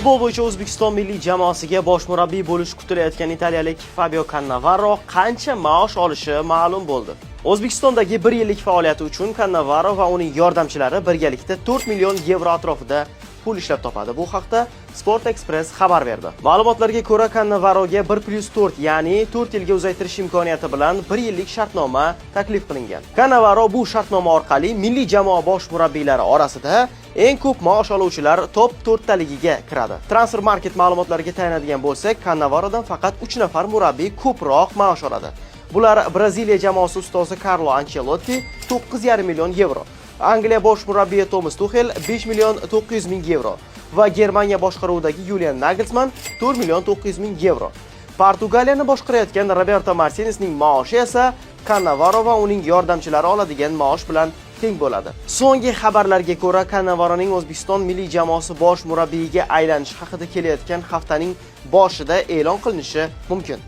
Futbol bo'yicha O'zbekiston milliy jamoasiga bosh murabbiy bo'lish kutilayotgan italiyalik Fabio Cannavaro qancha maosh olishi ma'lum bo'ldi. O'zbekistondagi 1 yillik faoliyati uchun Cannavaro va uning yordamchilari birgalikda 4 million yevro atrofida pul ishlab topadi. Bu haqda Sport Express xabar berdi. Ma'lumotlarga ko'ra, Cannavaroga 1+4, ya'ni 4 yilga uzaytirish imkoniyati bilan 1 yillik shartnoma taklif qilingan. Cannavaro bu shartnoma orqali milliy jamoa bosh murabbiylari orasida eng ko'p maosh oluvchilar top 4 taligiga kiradi. Transfer Market ma'lumotlariga tayanadigan bo'lsak, Cannavarodan faqat 3 nafar murabbiy ko'proq maosh oladi. Bular Braziliya jamoasi ustozi Carlo Ancelotti 9,5 million yevro, Angliya bosh murabbiyi Thomas Tuchel 5 million 900 ming yevro va Germaniya boshqaruvidagi Julian Nagelsmann 4 million 900 ming yevro. Portugaliyani boshqarayotgan Roberto Martinezning maoshi esa Cannavaro va uning yordamchilari oladigan maosh bilan teng bo'ladi. So'nggi xabarlarga ko'ra, Cannavaroning O'zbekiston milliy jamoasi bosh murabbiyiga aylanish haqida kelayotgan haftaning boshida e'lon qilinishi mumkin.